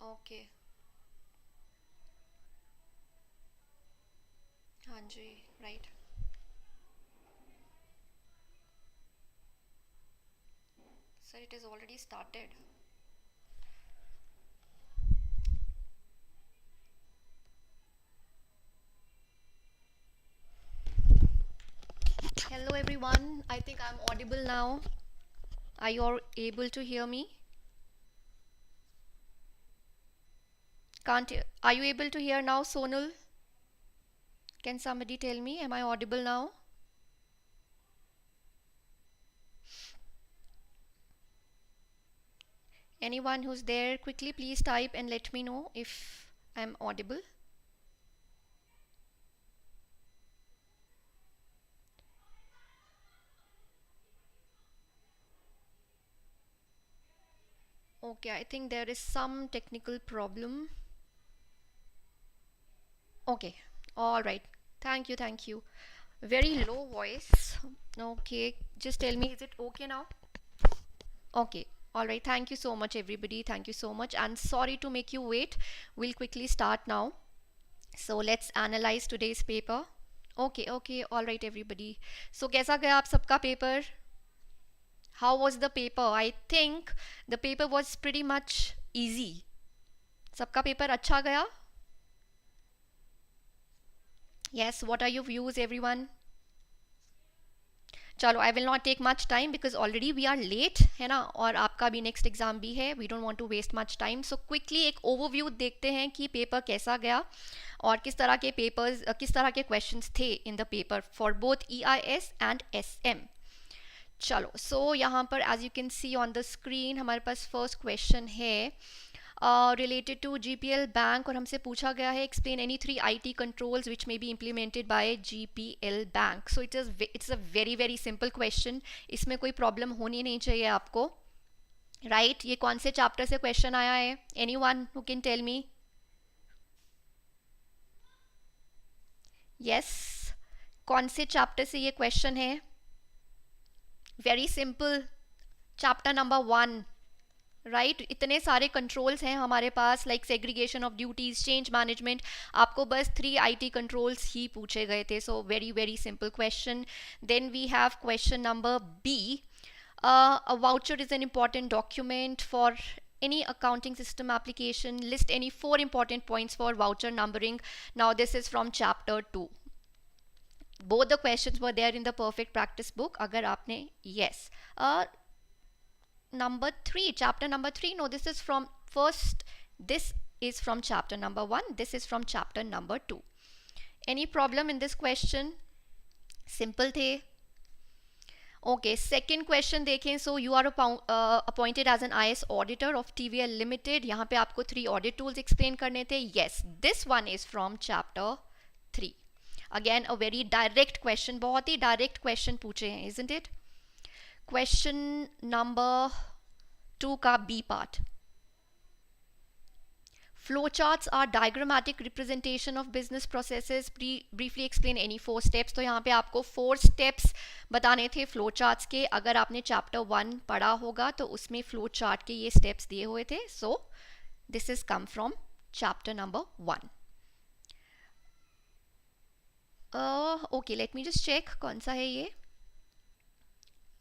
Okay, हाँ जी, right. Sir it is already started. Hello everyone, I think I'm audible now. Are you all able to hear me? Can't you, are you able to hear now, Sonal? Can somebody tell me, am I audible now? Anyone who's there, quickly please type and let me know if I'm audible. Okay, I think there is some technical problem. Okay, all right. Thank you, thank you. Very low voice. Okay, just tell me, is it okay now? Okay, all right. Thank you so much, everybody. Thank you so much. And sorry to make you wait. We'll quickly start now. So let's analyze today's paper. Okay, okay, all right, everybody. So कैसा गया आप सबका paper? How was the paper? I think the paper was pretty much easy. सबका paper अच्छा गया? Yes, what are your views, everyone? चलो, I will not take much time because already we are late, है ना, और आपका भी next exam भी है. We don't want to waste much time. So quickly एक ओवरव्यू देखते हैं कि पेपर कैसा गया और किस तरह के पेपर्स, किस तरह के क्वेश्चंस थे in the paper for both EIS and SM. चलो, सो यहाँ पर as you can see on the screen हमारे पास फर्स्ट क्वेश्चन है related to GPL bank और हमसे पूछा गया है explain any 3 IT controls which may be implemented by GPL bank. So it's a very simple question. इसमें कोई प्रॉब्लम होनी नहीं चाहिए आपको, राइट? ये कौन से चैप्टर से क्वेश्चन आया है? Anyone who can tell me? Yes, कौन से चैप्टर से ये क्वेश्चन है? Very simple, chapter number 1, right इतने सारे कंट्रोल्स हैं हमारे पास, like segregation of duties, change management. आपको बस 3 IT कंट्रोल्स ही पूछे गए थे. So very simple question. Then we have question number B. A voucher is an important document for any accounting system application. List any 4 important points for voucher numbering. Now this is from chapter 2. Both the questions were there in the perfect practice book. अगर आपने yes. Number 3, chapter number 3, no, this is from first, this is from chapter number 1, this is from chapter number 2. Any problem in this question? Simple थे. Okay, second question देखें. So you are appointed as an IS auditor of TVL Limited. यहाँ पे आपको 3 audit tools explain करने थे. Yes, this one is from chapter 3. Again a very direct question, बहुत ही direct question पूछे हैं, isn't it? Question number 2 का B part. Flowcharts are diagrammatic representation of business processes. Briefly explain any 4 steps. तो यहाँ पे आपको 4 steps बताने थे flowcharts के. अगर आपने chapter 1 पढ़ा होगा तो उसमें flowchart के ये steps दिए हुए थे. So this is come from chapter number 1. Okay, let me just check कौन सा है ये.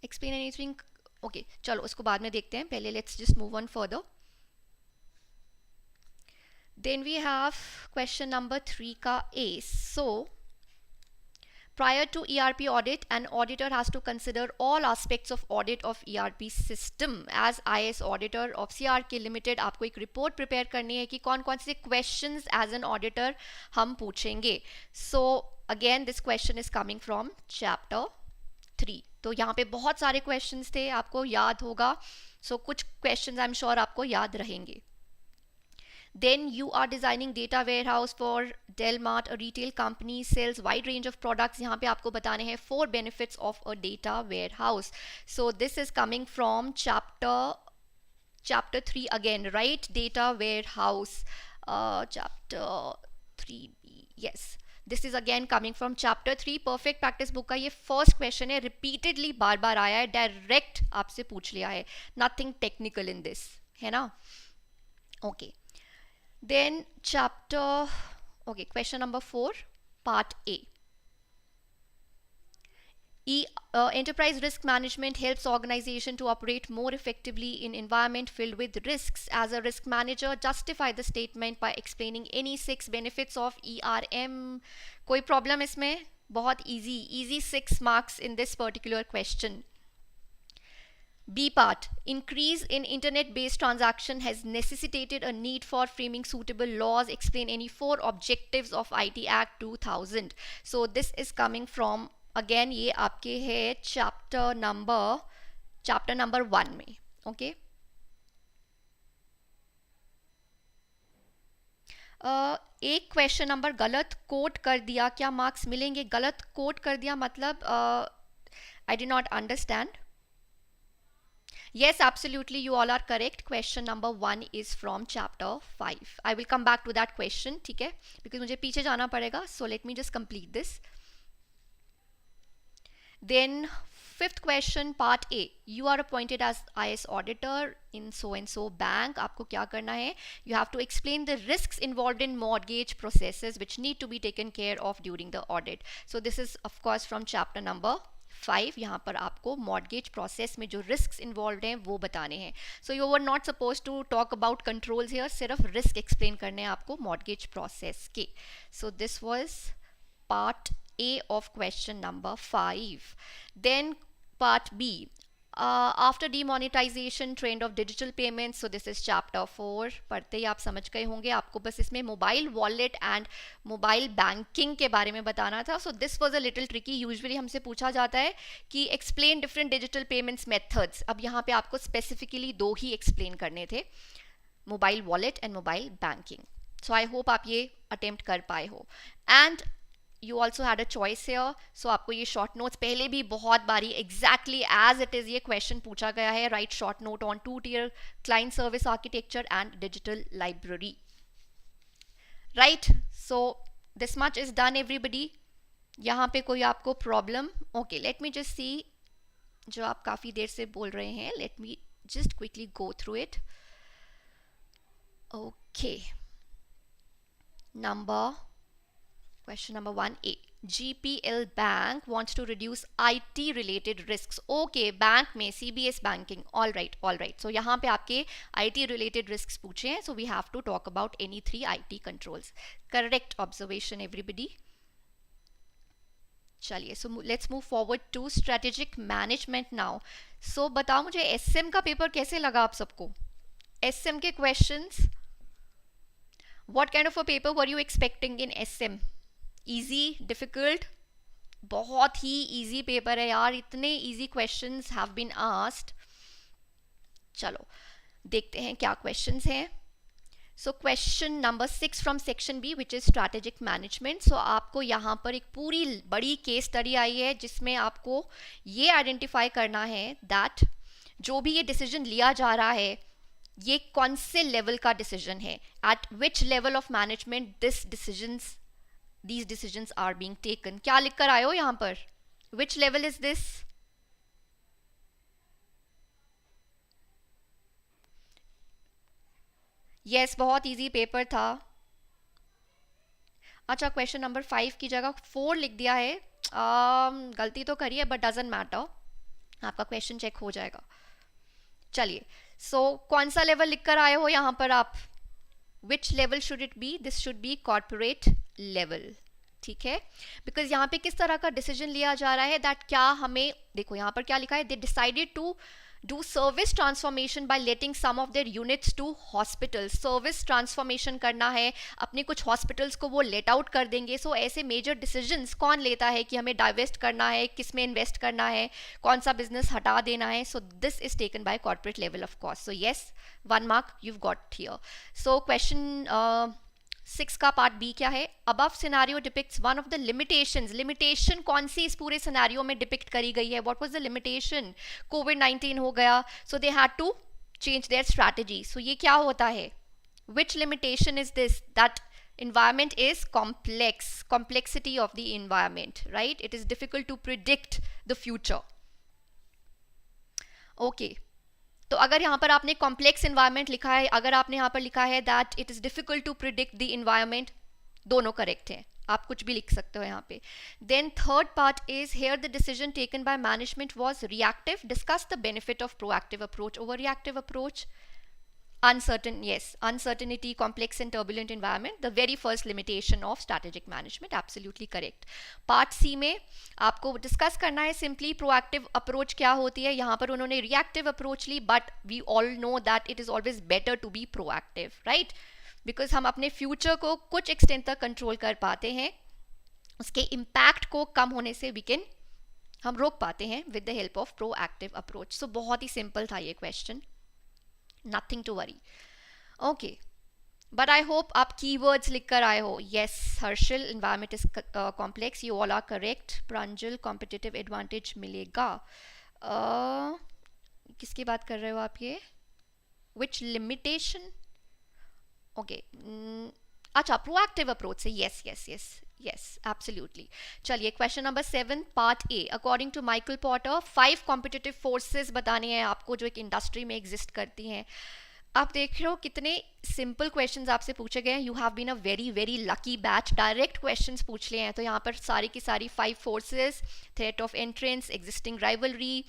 Explain anything. Okay, चलो उसको बाद में देखते हैं. पहले let's just move on further. Then we have question number 3 का A. So prior to ERP audit, an auditor has to consider all aspects of audit of ERP system. As IS auditor of CRK Limited, आपको एक report prepare करनी है कि कौन कौन से questions as an auditor हम पूछेंगे. So again this question is coming from chapter 3. तो यहाँ पे बहुत सारे क्वेश्चंस थे, आपको याद होगा. सो कुछ क्वेश्चंस आई एम श्योर आपको याद रहेंगे. Then you are designing data warehouse for Delmart, a retail company, sells wide range of products. यहाँ पे आपको बताने हैं 4 benefits of a data warehouse. So this is coming from chapter 3 again, right? Data warehouse, chapter 3b. Yes, this is again coming from chapter 3 perfect practice book का ये first question है, repeatedly बार बार आया है, direct आपसे पूछ लिया है, nothing technical in this, है ना? Okay. Then question number 4, part A. Enterprise risk management helps organization to operate more effectively in environment filled with risks. As a risk manager, justify the statement by explaining any 6 benefits of ERM. कोई problem इसमें? बहुत easy 6 marks in this particular question. B part, increase in internet-based transaction has necessitated a need for framing suitable laws. Explain any 4 objectives of IT Act 2000. So this is coming from, again ये आपके है chapter number 1 में, okay? एक question number गलत coat कर दिया, क्या marks मिलेंगे? गलत कोट कर दिया मतलब I did not understand. Yes, absolutely, you all are correct. Question number 1 is from chapter 5. I will come back to that question, ठीक है? Because मुझे पीछे जाना पड़ेगा. So let me just complete this. Then 5th question, part A. You are appointed as IS auditor in so and so bank. आपको क्या करना है? You have to explain the risks involved in mortgage processes which need to be taken care of during the audit. So this is of course from chapter number 5. यहाँ पर आपको mortgage process में जो risks involved हैं वो बताने हैं. So you were not supposed to talk about controls here. सिर्फ risk explain करने हैं आपको mortgage process के. So this was part A of question number 5. Then part B. After demonetization, trend of digital payments. So this is chapter 4. पढ़ते ही आप समझ गए होंगे. आपको बस इसमें mobile wallet and mobile banking के बारे में बताना था. So this was a little tricky. Usually हमसे पूछा जाता है कि explain different digital payments methods. अब यहाँ पे आपको specifically 2 ही explain करने थे, mobile wallet and mobile banking. So I hope आप ये attempt कर पाए हो. And you also had a choice here. So आपको ये short notes पहले भी बहुत बारी exactly as it is ये question पूछा गया है. Write short note on 2-tier client service architecture and digital library. Right? So this much is done everybody. यहाँ पे कोई आपको problem? Okay, let me just see. जो आप काफ़ी देर से बोल रहे हैं, let me just quickly go through it. Okay. Question number 1A. GPL Bank wants to reduce IT related risks. Okay, bank में CBS banking. All right. So यहाँ पे आपके IT related risks पूछे हैं. So we have to talk about any 3 IT controls. Correct observation everybody. चलिए, so let's move forward to strategic management now. So बताओ मुझे SM का पेपर कैसे लगा आप सबको? SM के questions. What kind of a paper were you expecting in SM? Easy, difficult? बहुत ही easy paper है यार, इतने easy questions have been asked. चलो देखते हैं क्या questions हैं. So question number 6 from section B, which is strategic management. So आपको यहाँ पर एक पूरी बड़ी case study आई है जिसमें आपको ये identify करना है that जो भी ये decision लिया जा रहा है ये कौन से level का decision है, at which level of management these decisions are being taken. क्या लिख कर आए हो यहाँ पर? Which level is this? Yes, बहुत easy paper था. अच्छा, question number 5 की जगह 4 लिख दिया है. गलती तो करी है but doesn't matter. आपका question check हो जाएगा. चलिए, so कौन सा level लिख कर आए हो यहाँ पर आप? Which level should it be? This should be corporate level. ठीक है, because यहाँ पे किस तरह का decision लिया जा रहा है that क्या हमें, देखो यहाँ पर क्या लिखा है, they decided to do service transformation by letting some of their units to hospital, service transformation करना है, अपने कुछ हॉस्पिटल्स को वो लेट आउट कर देंगे. सो ऐसे मेजर डिसीजंस कौन लेता है कि हमें डाइवेस्ट करना है, किस में इन्वेस्ट करना है, कौन सा बिजनेस हटा देना है. So this is taken by corporate level of course. So yes, 1 mark you've got here. So question 6 का पार्ट बी क्या है? Above scenario depicts one of the limitations. Limitation कौन सी इस पूरे सिनारियो में डिपिक्ट करी गई है? What was the limitation? COVID हो गया, so they had to change their strategy. So ये क्या होता है? Which limitation is this? That environment is complex, complexity of the environment, right? It is difficult to predict the future. Okay, तो अगर यहाँ पर आपने कॉम्प्लेक्स इन्वायरमेंट लिखा है, अगर आपने यहाँ पर लिखा है that it is difficult to predict the environment, दोनों करेक्ट हैं, आप कुछ भी लिख सकते हो यहाँ पे. Then third part is here the decision taken by management was reactive. Discuss the benefit of proactive approach over reactive approach. Uncertain, yes, uncertainty, complex and turbulent environment, the very first limitation of strategic management, absolutely correct. Part C में आपको discuss करना है simply proactive approach क्या होती है. यहाँ पर उन्होंने रिएक्टिव अप्रोच ली, but we all know that it is always better to be proactive, right? Because हम अपने फ्यूचर को कुछ एक्सटेंट तक कंट्रोल कर पाते हैं, उसके इम्पैक्ट को कम होने से हम रोक पाते हैं with the help of proactive approach. So बहुत ही सिंपल था ये question, nothing to worry. Okay, but I hope आप keywords लिख कर आए हो. Yes, Harshil, environment is complex, you all are correct. Pranjal, competitive advantage मिलेगा. किसकी बात कर रहे हो आप ये? Which limitation? Okay, अच्छा, proactive approach से. Yes, absolutely. चलिए, question number 7, part A. According to Michael Potter, 5 competitive forces बताने हैं आपको जो एक इंडस्ट्री में एग्जिस्ट करती हैं. आप देख रहे हो कितने सिंपल क्वेश्चंस आपसे पूछे गए हैं. You have been a very very lucky batch. Direct questions पूछ लिए हैं. तो यहाँ पर सारी की सारी 5 forces, threat of entrance, existing rivalry,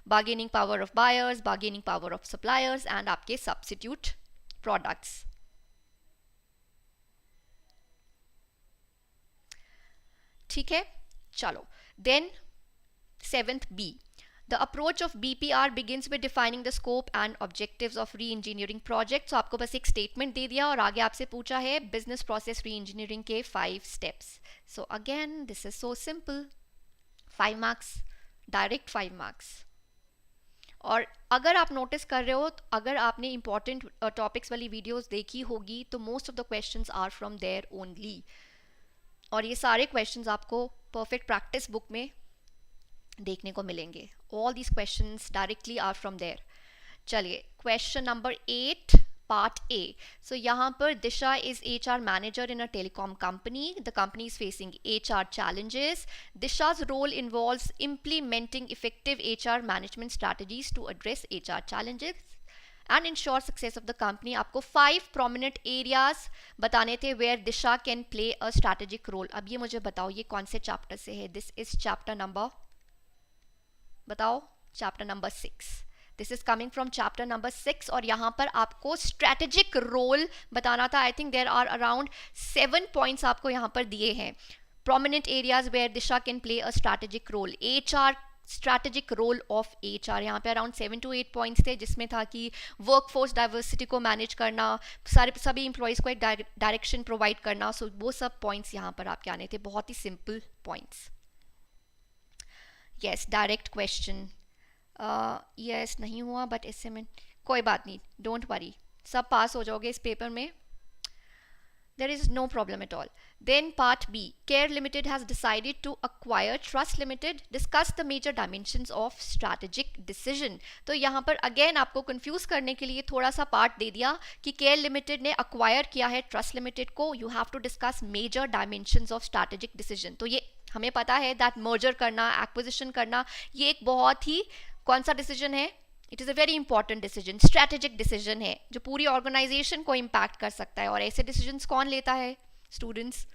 bargaining power of buyers, bargaining power of suppliers and आपके सब्स्टिट्यूट प्रोडक्ट्स. ठीक है, चलो. Then 7th B. The approach of BPR begins with defining the scope and objectives of re-engineering project. So आपको बस एक statement दे दिया और आगे आपसे पूछा है business process re-engineering के 5 steps. So again, this is so simple. 5 marks, direct 5 marks. और अगर आप नोटिस कर रहे हो, तो अगर आपने important topics वाली videos देखी होगी, तो most of the questions are from there only. और ये सारे क्वेश्चंस आपको परफेक्ट प्रैक्टिस बुक में देखने को मिलेंगे. All these questions directly are from there. चलिए, question number 8, part A. So यहाँ पर Disha is HR manager in a telecom company. The company is facing HR challenges. Disha's role involves implementing effective HR management strategies to address HR challenges and ensure success of the company. आपको 5 prominent areas बताने थे where दिशा can play a strategic role. अब ये मुझे बताओ, ये कौन से चैप्टर से है? This is chapter number, बताओ, chapter number 6. This is coming from chapter number 6 और यहाँ पर आपको strategic role बताना था. I think there are around 7 points आपको यहाँ पर दिए हैं. Prominent areas where दिशा can play a strategic role. HR strategic role of HR, यहाँ पे अराउंड 7 to 8 पॉइंट्स थे, जिसमें था कि वर्कफोर्स डाइवर्सिटी को मैनेज करना, सभी एम्प्लॉयज़ को एक डायरेक्शन प्रोवाइड करना. सो वो सब पॉइंट्स यहाँ पर आपके आने थे, बहुत ही simple points. Yes, direct question. Yes, नहीं हुआ, बट इससे में कोई बात नहीं, डोंट वरी, सब पास हो जाओगे इस पेपर में. There is no problem at all. Then part B. CARE Limited has decided to acquire Trust Limited. Discuss the major dimensions of strategic decision. तो यहाँ पर again आपको confuse करने के लिए थोड़ा सा part दे दिया कि CARE Limited ने acquire किया है Trust Limited को. You have to discuss major dimensions of strategic decision. तो ये हमें पता है that merger करना, acquisition करना, ये एक बहुत ही कौन सा decision है? It is a very important decision, strategic decision है जो पूरी ऑर्गेनाइजेशन को इम्पैक्ट कर सकता है. और ऐसे डिसीजंस कौन लेता है? स्टूडेंट्स,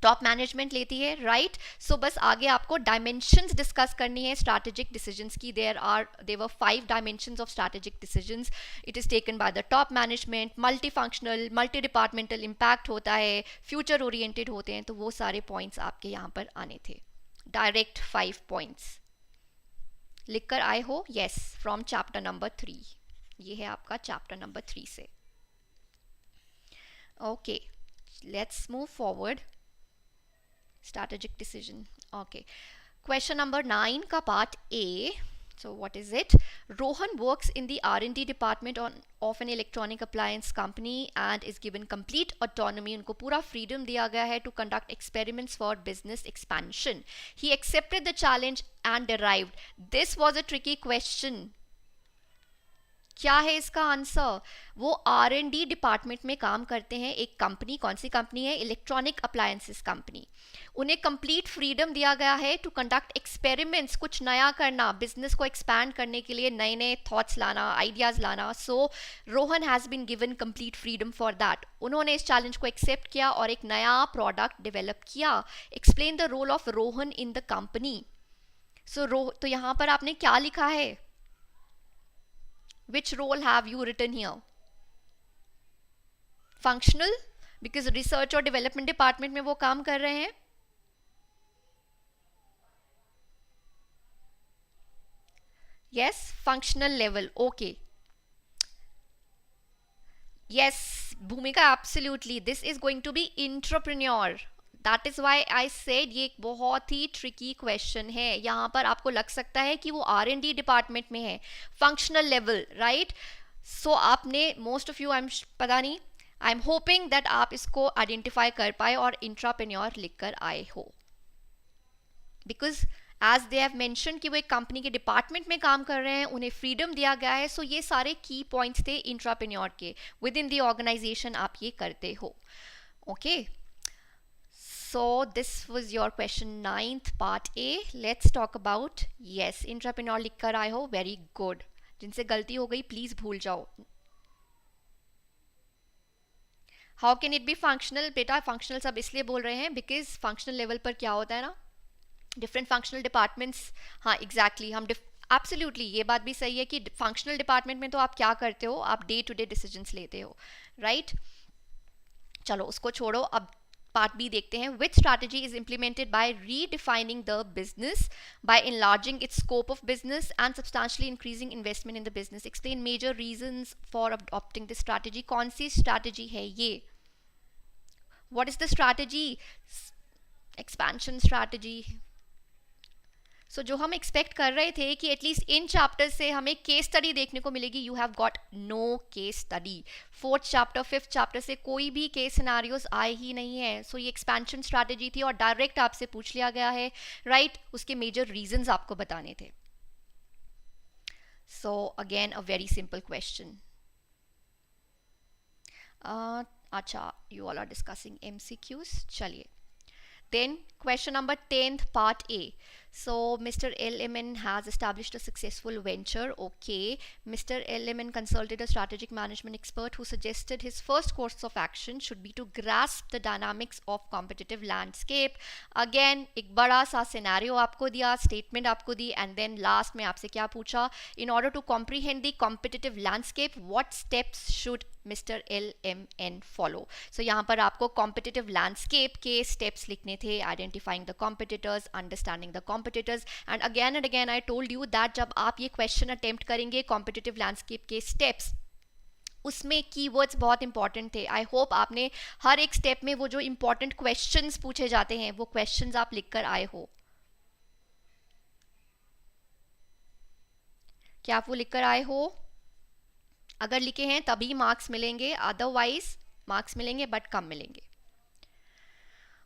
टॉप मैनेजमेंट लेती है, राइट? सो बस आगे आपको डायमेंशंस डिस्कस करनी है स्ट्रैटेजिक डिसीजंस की. There were 5 dimensions of strategic decisions. It is taken by the top management, multi functional, multi departmental impact होता है, फ्यूचर ओरिएंटेड होते हैं. तो वो सारे पॉइंट्स आपके यहाँ पर आने थे, डायरेक्ट 5 पॉइंट्स. लिख कर आए हो? Yes, from chapter number 3. ये है आपका चैप्टर नंबर 3 से. Okay, let's move forward. Strategic decision. Okay, question number 9 का part A. So what is it? Rohan works in the R&D department of an electronic appliance company and is given complete autonomy. उनको पूरा freedom दिया गया है to conduct experiments for business expansion. He accepted the challenge and derived. This was a tricky question. क्या है इसका answer? वो R&D department में काम करते हैं. एक कंपनी, कौन सी कंपनी है? Electronic appliances company. उन्हें कंप्लीट फ्रीडम दिया गया है टू कंडक्ट एक्सपेरिमेंट्स, कुछ नया करना, बिजनेस को एक्सपैंड करने के लिए नए नए थॉट्स लाना, आइडियाज़ लाना. So Rohan has been given complete freedom for that. उन्होंने इस चैलेंज को एक्सेप्ट किया और एक नया प्रोडक्ट डेवलप किया. Explain the role of Rohan in the company. तो यहाँ पर आपने क्या लिखा है? Which role have you written here? Functional, because research और development department में वो काम कर रहे हैं. Yes, functional level. Okay. Yes, Bhumika, absolutely. This is going to be entrepreneur. That is why I said ये एक बहुत ही tricky question है. यहाँ पर आपको लग सकता है कि वो R&D डिपार्टमेंट में है. Functional level, right? सो आपने मोस्ट ऑफ यू, पता नहीं, आई एम होपिंग दैट आप इसको आइडेंटिफाई कर पाए और इंट्राप्रेन्योर लिख कर आए हो. Because as they have mention कि वो एक कंपनी के डिपार्टमेंट में काम कर रहे हैं, उन्हें फ्रीडम दिया गया है. सो ये सारे की पॉइंट्स थे इंट्राप्रेन्योर के. विद इन द ऑर्गेनाइजेशन आप ये करते हो. Okay, so this was your question 9th part A. Let's talk about, yes, intrapreneur लिख कर आए हो. Very good. जिनसे गलती हो गई प्लीज भूल जाओ. How can it be functional? बेटा functional सब इसलिए बोल रहे हैं because functional level पर क्या होता है ना, different functional departments. हाँ exactly, हम absolutely ये बात भी सही है कि functional department में तो आप क्या करते हो, आप day to day decisions लेते हो, right? चलो उसको छोड़ो, अब पार्ट बी देखते हैं. Which strategy is implemented by redefining the business, by enlarging its scope of business and substantially increasing investment in the business? Explain major reasons for adopting this strategy. कौन सी strategy है ये? What is the strategy? Expansion strategy. सो जो हम expect कर रहे थे कि at least in chapter से हमें केस स्टडी देखने को मिलेगी. You have got no case study. 4th chapter 5th chapter से कोई भी केस सिनारियोज आए ही नहीं है. सो ये एक्सपेंशन स्ट्रैटेजी थी और डायरेक्ट आपसे पूछ लिया गया है, राइट? उसके मेजर रीजंस आपको बताने थे. So again a very simple question. अच्छा, you all are discussing MCQs. चलिए, then question number 10th part A. So Mr. L.M.N. has established a successful venture. Okay, Mr. L.M.N. consulted a strategic management expert who suggested his first course of action should be to grasp the dynamics of competitive landscape. Again एक बड़ा सा scenario आपको दिया, statement आपको दी, and then last में आपसे क्या पूछा? In order to comprehend the competitive landscape, what steps should Mr. L.M.N. follow? So यहाँ पर आपको competitive landscape के steps लिखने थे. Identifying the competitors, understanding the competitors, and again I told you that जब आप ये question attempt करेंगे competitive landscape के steps, उसमें keywords बहुत important थे. I hope आपने हर एक step में वो जो important questions पूछे जाते हैं वो questions आप लिख कर आए हो. क्या आप वो लिख कर आए हो? अगर लिखे हैं तभी मार्क्स मिलेंगे, अदरवाइज मार्क्स मिलेंगे बट कम मिलेंगे.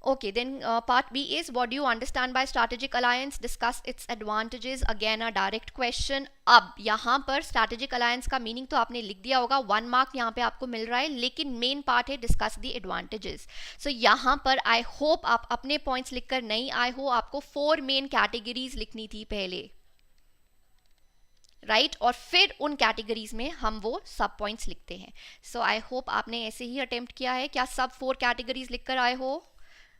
Okay, then part B is, what do you understand by strategic alliance? Discuss its advantages. Again a direct question. अब यहाँ पर strategic alliance का meaning तो आपने लिख दिया होगा, 1 mark यहाँ पे आपको मिल रहा है, लेकिन main part है discuss the advantages. So यहाँ पर I hope आप अपने points लिख कर नहीं आए हो. आपको 4 main categories लिखनी थी पहले, राइट? और फिर उन कैटेगरीज में हम वो सब पॉइंट्स लिखते हैं. सो आई होप आपने ऐसे ही अटेम्प्ट किया है. क्या सब 4 कैटेगरीज लिख कर आए हो?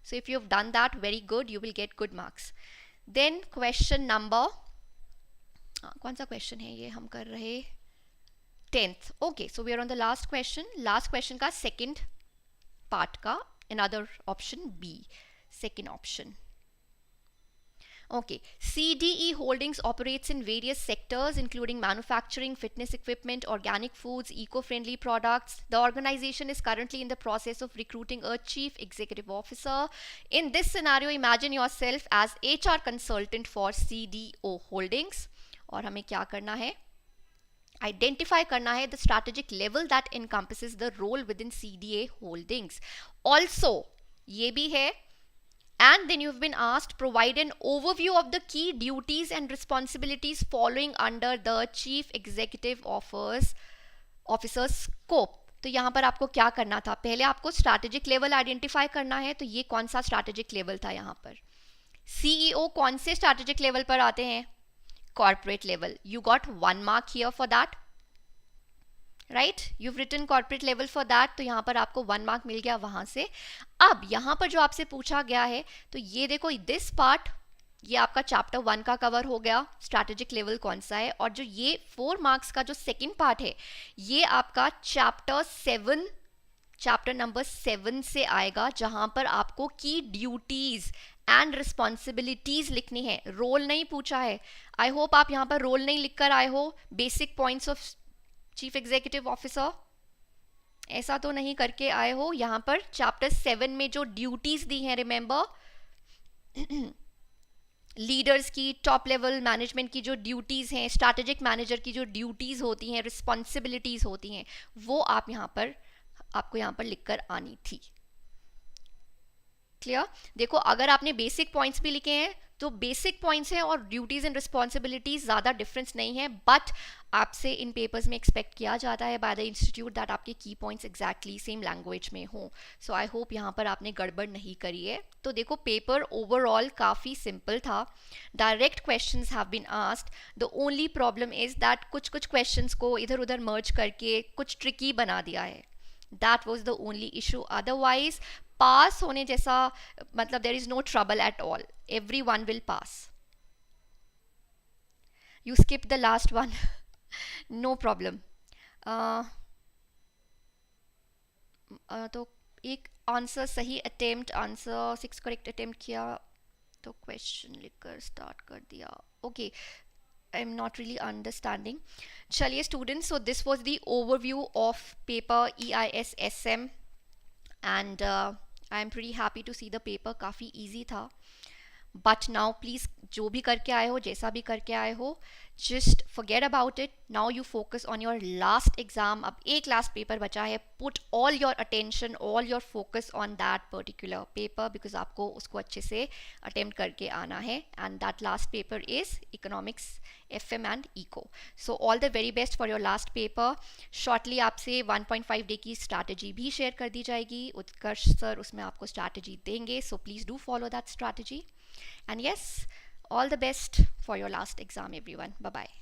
So if you've done that, very good, you will get good marks. Then question number, कौन सा question है ये हम कर रहे? 10th. Okay, so we are on the last question. Last question का second part का another option B, second option. Okay, CDE Holdings operates in various sectors including manufacturing, fitness equipment, organic foods, eco-friendly products. The organization is currently in the process of recruiting a chief executive officer. In this scenario, imagine yourself as HR consultant for CDO Holdings. और हमें क्या करना है? Identify करना है the strategic level that encompasses the role within CDA Holdings. Also, ये भी है. And then you've been asked, provide an overview of the key duties and responsibilities following under the Chief Executive Officer's scope. तो यहाँ पर आपको क्या करना था? पहले आपको स्ट्रैटेजिक लेवल आइडेंटिफाई करना है. तो ये कौन सा स्ट्रैटेजिक लेवल था यहाँ पर? सीईओ कौन से स्ट्रैटेजिक लेवल पर आते हैं? Corporate level. You got 1 mark here for that. Right, you've written corporate level for that. तो यहाँ पर आपको 1 mark मिल गया वहाँ से. अब यहाँ पर जो आपसे पूछा गया है, तो ये देखो, दिस पार्ट ये आपका चैप्टर 1 का कवर हो गया, स्ट्रैटेजिक लेवल कौन सा है. और जो ये 4 marks का जो सेकंड पार्ट है, ये आपका चैप्टर नंबर 7 से आएगा, जहाँ पर आपको की ड्यूटीज एंड रिस्पॉन्सिबिलिटीज लिखनी है. रोल नहीं पूछा है. आई होप आप यहाँ पर रोल नहीं लिख कर आए हो. Basic points of chief executive officer ऐसा तो नहीं करके आए हो. यहाँ पर चैप्टर 7 में जो ड्यूटीज दी हैं, रिमेंबर, लीडर्स की, टॉप लेवल मैनेजमेंट की जो ड्यूटीज हैं, स्ट्रैटेजिक मैनेजर की जो ड्यूटीज होती हैं, रिस्पॉन्सिबिलिटीज होती हैं, वो आपको यहाँ पर लिखकर आनी थी. क्लियर? देखो, अगर आपने बेसिक पॉइंट्स भी लिखे हैं तो बेसिक पॉइंट्स हैं और ड्यूटीज एंड रिस्पॉन्सिबिलिटीज ज़्यादा डिफरेंस नहीं है. बट आपसे इन पेपर्स में एक्सपेक्ट किया जाता है बाय द इंस्टीट्यूट दैट आपके की पॉइंट्स एग्जैक्टली सेम लैंग्वेज में हों. सो आई होप यहाँ पर आपने गड़बड़ नहीं करी है. तो देखो, पेपर ओवरऑल काफ़ी सिंपल था. Direct questions have been asked. The only problem is that कुछ क्वेश्चंस को इधर उधर मर्ज करके कुछ ट्रिकी बना दिया है. That was the only issue. Otherwise pass होने जैसा, मतलब there is no trouble at all. Everyone will pass. You skip the last one. No problem. तो एक आंसर सही अटेम्प्ट, आंसर 6 करेक्ट अटेम्प्ट किया तो क्वेश्चन लिखकर स्टार्ट कर दिया. Okay, I am not really understanding. चलिए students, so this was the overview of paper EIS-SM and I am pretty happy to see the paper. काफ़ी easy था. But now please, जो भी करके आए हो, जैसा भी करके आए हो, just forget about it. Now you focus on your last exam. अब एक लास्ट पेपर बचा है. Put all your attention, all your focus on that particular paper, because आपको उसको अच्छे से अटेम्प्ट करके आना है. And that last paper is economics, FM and eco. So all the very best for your last paper. Shortly आपसे 1.5 day की strategy भी शेयर कर दी जाएगी. उत्कर्ष सर उसमें आपको स्ट्रैटेजी देंगे. So please do follow that strategy. And yes, all the best for your last exam, everyone. Bye-bye.